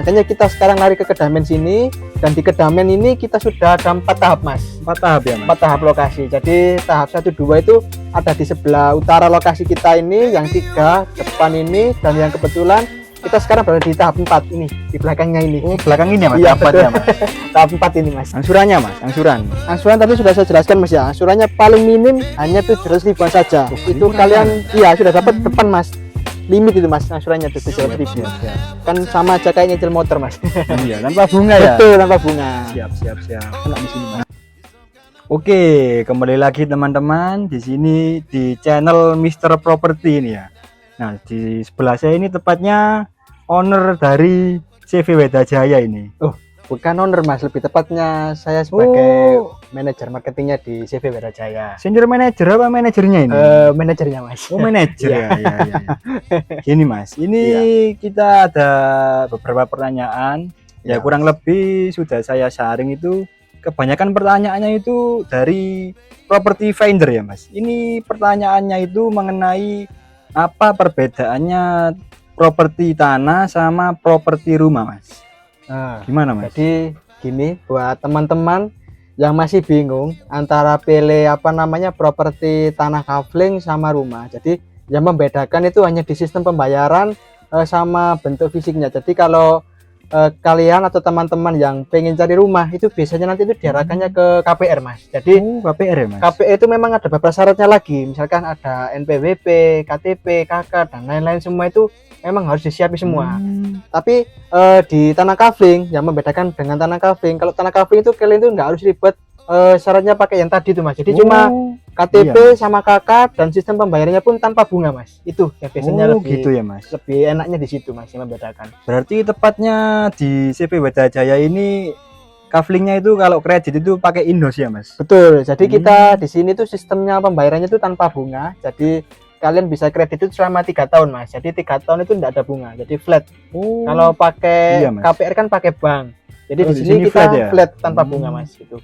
Makanya kita sekarang lari ke Kedamen sini, dan di Kedamen ini kita sudah ada 4 tahap mas. 4 tahap ya mas? 4 tahap lokasi. Jadi tahap 1, 2 itu ada di sebelah utara lokasi kita ini, yang 3 depan ini, dan yang kebetulan kita sekarang berada di tahap 4 ini, di belakangnya ini. Oh, belakang ini ya mas? Iya, tahap 4 ya mas? Tahap 4 ini mas. Angsurannya mas? Angsuran tadi sudah saya jelaskan mas ya. Angsurannya paling minim hanya 700 ribuan saja. Itu murah, kalian iya sudah dapat depan mas. Limit itu mas angsurannya 700 ribu. Kan sama aja kayak nyicil motor mas. Iya, tanpa bunga ya? Betul, tanpa bunga. Siap. Enak di sini mas. Oke, kembali lagi teman-teman di sini di channel Mr. Property ini ya. Nah, di sebelah saya ini tepatnya owner dari CV Weda Jaya ini. Oh, bukan owner mas, lebih tepatnya saya sebagai manajer marketingnya di CV Weda Jaya. Senior manager apa manajernya ini? Manajernya mas. Oh, manajer ya. Gini mas, ini kita ada beberapa pertanyaan. Ya kurang lebih sudah saya sharing itu. Kebanyakan pertanyaannya itu dari property finder ya mas. Ini pertanyaannya itu mengenai apa perbedaannya properti tanah sama properti rumah mas? Gimana mas? Jadi gini, buat teman-teman yang masih bingung antara pilih properti tanah kafling sama rumah. Jadi yang membedakan itu hanya di sistem pembayaran sama bentuk fisiknya. Jadi kalau kalian atau teman-teman yang pengen cari rumah itu biasanya nanti itu diarahkannya ke KPR mas. Jadi KPR ya mas? KPR itu memang ada beberapa syaratnya lagi, misalkan ada NPWP, KTP, KK dan lain-lain, semua itu memang harus disiapin semua. Tapi di tanah kafling yang membedakan dengan tanah kafling, kalau tanah kafling itu kalian itu nggak harus ribet, syaratnya pakai yang tadi itu mas. Jadi cuma KTP sama KK dan sistem pembayarannya pun tanpa bunga mas. Itu yang biasanya lebih gitu ya mas. Lebih enaknya di situ mas yang membedakan. Berarti tepatnya di CV Weda Jaya ini kaflingnya itu kalau kredit itu pakai Indos ya mas? Betul. Jadi kita di sini tuh sistemnya pembayarannya itu tanpa bunga. Jadi kalian bisa kredit itu selama 3 tahun mas. Jadi 3 tahun itu tidak ada bunga. Jadi flat. Kalau pakai KPR kan pakai bank. Jadi di sini kita flat tanpa bunga mas. Itu.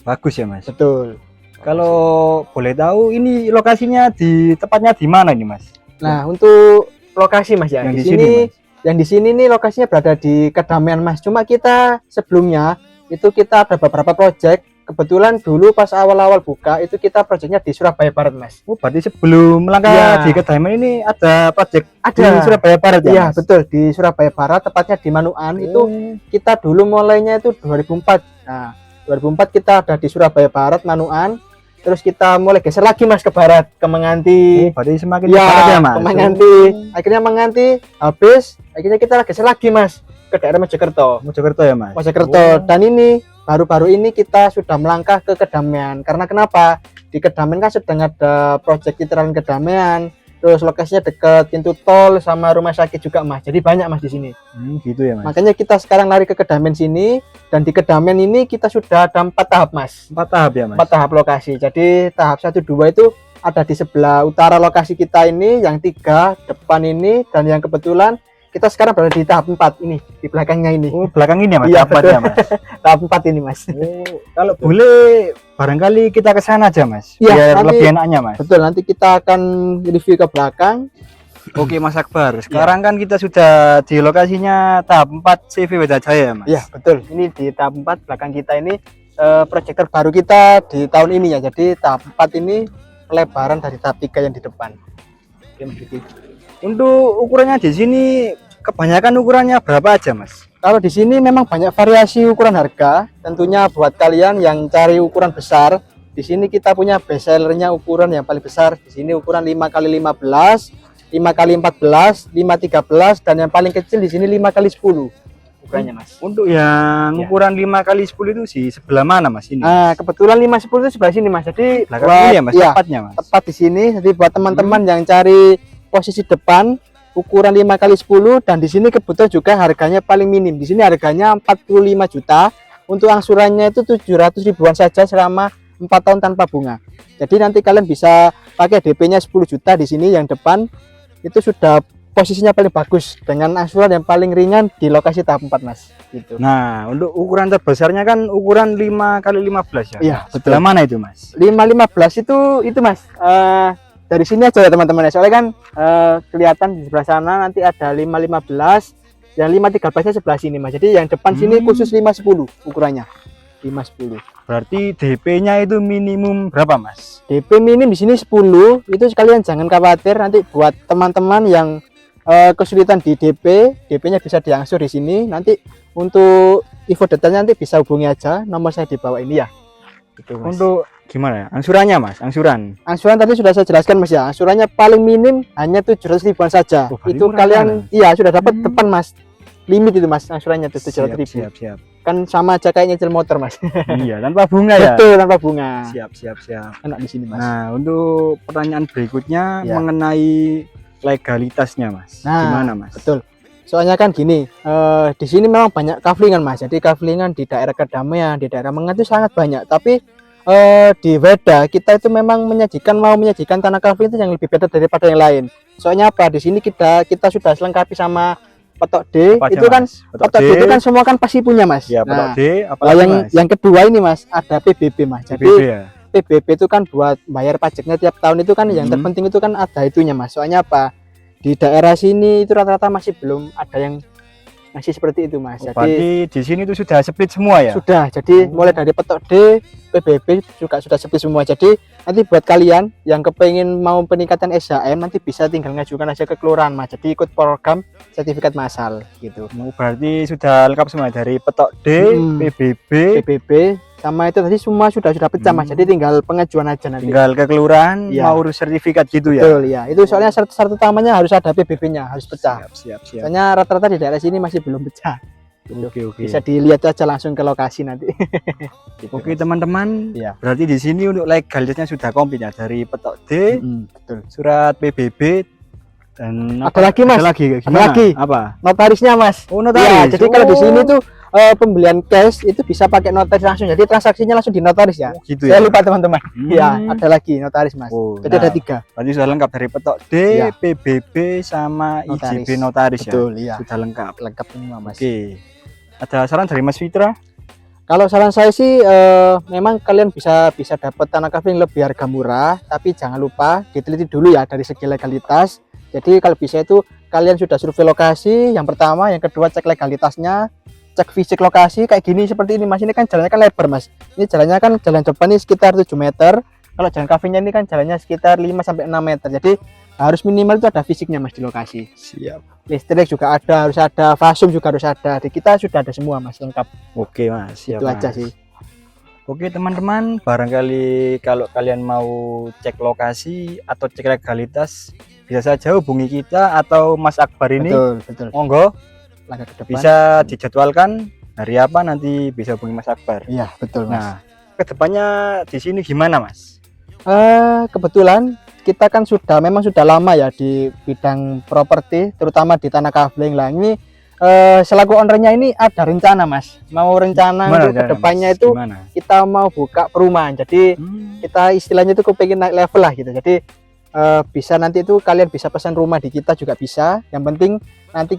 Bagus ya mas. Betul. Kalau boleh tahu ini lokasinya tepatnya di mana ini mas? Nah untuk lokasi mas ya, yang di sini nih lokasinya berada di Kedamen mas. Cuma kita sebelumnya itu kita ada beberapa proyek. Kebetulan dulu pas awal-awal buka itu kita proyeknya di Surabaya Barat mas. Oh berarti sebelum melangkah di Kedamen ini ada proyek di Surabaya Barat ya? Iya betul, di Surabaya Barat tepatnya di Manuan. Itu kita dulu mulainya itu 2004. Nah 2004 kita ada di Surabaya Barat Manuan. Terus kita mulai geser lagi mas ke barat, ke Menganti. Berarti semakin ke barat ya mas? Ke Menganti. Akhirnya Menganti habis, akhirnya kita geser lagi mas ke daerah Mojokerto. Mojokerto ya mas? Mojokerto. Dan ini baru-baru ini kita sudah melangkah ke Kedamen. Karena kenapa? Di Kedamen kan sedang ada proyek Citra Kedamen. Terus lokasinya dekat pintu tol sama rumah sakit juga mas. Jadi banyak mas di sini. Gitu ya mas. Makanya kita sekarang lari ke Kedamen sini, dan di Kedamen ini kita sudah ada 4 tahap mas. 4 tahap ya mas? 4 tahap lokasi. Jadi tahap 1, 2 itu ada di sebelah utara lokasi kita ini, yang 3 depan ini, dan yang kebetulan kita sekarang berada di tahap 4 ini, di belakangnya ini. Oh belakang ini ya mas? Iya, tahap 4 ya mas? Tahap 4 ini mas. Kalau boleh barangkali kita ke sana aja mas, biar lebih enaknya mas. Betul, nanti kita akan review ke belakang. Oke mas Akbar, sekarang kan kita sudah di lokasinya tahap 4 CV Weda Jaya mas. Iya betul, ini di tahap 4 belakang kita ini proyek terbaru kita di tahun ini ya. Jadi tahap 4 ini pelebaran dari tahap 3 yang di depan. Untuk ukurannya di sini kebanyakan ukurannya berapa aja mas? Kalau di sini memang banyak variasi ukuran harga. Tentunya buat kalian yang cari ukuran besar, di sini kita punya best sellernya ukuran yang paling besar. Di sini ukuran 5x15, 5x14, 5x13, dan yang paling kecil di sini 5x10 ukurannya mas. Untuk yang ukuran 5x10 itu di sebelah mana mas ini? Nah kebetulan 5x10 itu sebelah sini mas. Jadi belakang ya mas, tepatnya mas. Tepat di sini. Jadi buat teman-teman yang cari posisi depan ukuran 5x10, dan di sini kebetulan juga harganya paling minim. Di sini harganya 45 juta. Untuk angsurannya itu 700 ribuan saja selama 4 tahun tanpa bunga. Jadi nanti kalian bisa pakai DP-nya 10 juta di sini yang depan. Itu sudah posisinya paling bagus dengan angsuran yang paling ringan di lokasi tahap 4 mas. Gitu. Nah untuk ukuran terbesarnya kan ukuran 5x15 ya? Iya betul. Sebelah mana itu mas? 5x15 itu mas, dari sini aja ya teman-teman ya, soalnya kan kelihatan di sebelah sana nanti ada 5x15. yang 513-nya sebelah sini Mas. Jadi yang depan sini khusus 510 ukurannya. 510. Berarti DP-nya itu minimum berapa, Mas? DP minim di sini 10. Itu sekalian jangan khawatir, nanti buat teman-teman yang kesulitan di DP-nya bisa diangsur di sini. Nanti untuk info detailnya nanti bisa hubungi aja, nomor saya di bawah ini ya. Gitu, Mas. Untuk gimana ya? Angsurannya, Mas? Angsuran tadi sudah saya jelaskan Mas ya. Angsurannya paling minim hanya 700 ribuan saja. Oh, paling itu murah, kalian Mas. iya sudah dapat depan Mas. Limit itu Mas angsurannya tuh 700 ribu. Siap. Kan sama aja kayak nyicil motor Mas. Iya, tanpa bunga ya. Betul, tanpa bunga. Siap. Enak di sini Mas. Nah, untuk pertanyaan berikutnya Ya. mengenai legalitasnya, Mas. Nah, Gimana, Mas? Betul. Soalnya kan gini, di sini memang banyak kaflingan Mas. Jadi kaflingan di daerah Kedamaian, di daerah Mengan itu sangat banyak. Tapi di Weda kita itu memang mau menyajikan tanah kafling itu yang lebih beda daripada yang lain. Soalnya apa? Di sini kita sudah selengkapi sama petok D. Apa aja, Itu kan Mas? petok D itu kan semua kan pasti punya Mas. Ya, petok Nah, D apalagi, Mas? yang kedua ini Mas ada PBB Mas. Jadi PBB ya. PBB itu kan buat bayar pajaknya tiap tahun itu kan yang terpenting itu kan ada itunya Mas. Soalnya apa? Di daerah sini itu rata-rata masih belum ada yang masih seperti itu Mas. Jadi Berarti di sini itu sudah split semua ya? sudah. Jadi mulai dari petok D, PBB juga sudah split semua. Jadi nanti buat kalian yang kepengen mau peningkatan SHM nanti bisa tinggal ngajukan aja ke kelurahan Mas. Jadi ikut program sertifikat massal gitu. Berarti sudah lengkap semua dari petok D, PBB, PBB sama itu tadi semua sudah pecah Mas. Jadi tinggal pengajuan aja nanti. tinggal ke kelurahan Iya. mau urus sertifikat gitu ya? Betul ya. Itu soalnya syarat utamanya harus ada PBB-nya, harus pecah. Siap. Soalnya rata-rata di daerah sini masih belum pecah. Oke. Bisa dilihat aja langsung ke lokasi nanti. Gitu, Oke, Mas. teman-teman. Iya. Berarti di sini untuk legalitasnya sudah komplit ya, dari petok D, Betul. surat PBB, dan Ada lagi, Mas. Ada lagi. Ada Gimana? lagi. Apa? Notarisnya Mas. Oh, Ya, notaris. jadi kalau di sini tuh pembelian cash itu bisa pakai notaris langsung. Jadi transaksinya langsung di notaris ya. Oh, gitu Saya ya. lupa teman-teman. Ya, ada lagi notaris Mas. Oh, Jadi ada 3. Berarti sudah lengkap dari petok D, Iya. PBB sama Notaris. IJB notaris ya. Betul, iya. Sudah lengkap. Lengkap semua Mas. Oke. Ada saran dari Mas Fitra? Kalau saran saya sih memang kalian bisa dapat tanah kafling lebih harga murah, tapi jangan lupa diteliti dulu ya dari segi legalitas. Jadi kalau bisa itu kalian sudah survei lokasi yang pertama, yang kedua cek legalitasnya, cek fisik lokasi kayak gini seperti ini Mas. Ini kan jalannya kan lebar Mas. Ini jalannya kan jalan depan ini sekitar 7 meter. Kalau jalan kaflingnya ini kan jalannya sekitar 5 sampai 6 meter. Jadi harus minimal itu ada fisiknya Mas di lokasi. Siap. Listrik juga ada, harus ada, fasum juga harus ada. Di kita sudah ada semua Mas, lengkap. Oke, Mas. Siap, Itu aja Mas. sih. Oke, teman-teman, barangkali kalau kalian mau cek lokasi atau cek legalitas, bisa saja hubungi kita atau Mas Akbar ini. Betul. Monggo, Langkah ke depan. bisa dijadwalkan hari apa nanti bisa hubungi Mas Akbar. Iya, betul Mas. Nah, kedepannya di sini gimana, Mas? Kebetulan kita kan memang sudah lama ya di bidang properti, terutama di tanah kafling. Lah ini selaku ownernya ini ada rencana Mas, mau rencana Gimana untuk rencana, kedepannya Mas? itu Gimana? kita mau buka perumahan. Jadi kita istilahnya itu kepengen naik level lah gitu. Jadi bisa nanti itu kalian bisa pesan rumah di kita juga bisa. Yang penting nanti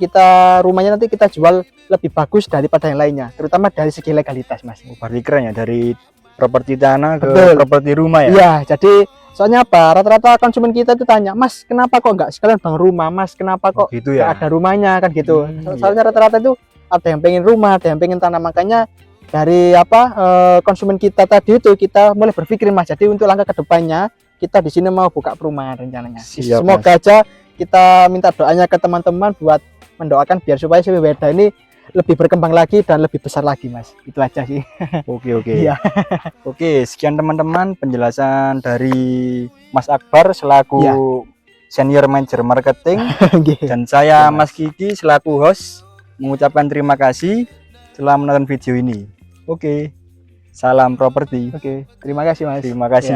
rumahnya nanti kita jual lebih bagus daripada yang lainnya, terutama dari segi legalitas Mas. Berarti keren ya, dari properti tanah ke Betul. properti rumah ya? Iya, jadi soalnya apa? Rata-rata konsumen kita itu tanya, Mas, kenapa kok nggak sekalian bangun rumah? Mas, kenapa kok Gitu nggak ya. ada rumahnya kan gitu? Iya. Soalnya rata-rata itu ada yang pengen rumah, ada yang pengen tanah. Makanya dari konsumen kita tadi itu kita mulai berpikir Mas. Jadi untuk langkah kedepannya kita di sini mau buka perumahan rencananya. Siap, Semoga aja kita minta doanya ke teman-teman buat mendoakan biar supaya si Weda ini lebih berkembang lagi dan lebih besar lagi Mas. Itu aja sih. Oke. Iya. Oke, sekian teman-teman penjelasan dari Mas Akbar selaku Iya. Senior Manager Marketing Nggih. dan saya Iya, Mas Mas. Kiki selaku host mengucapkan terima kasih telah menonton video ini. Oke. Salam properti. Oke, terima kasih Mas. Terima kasih.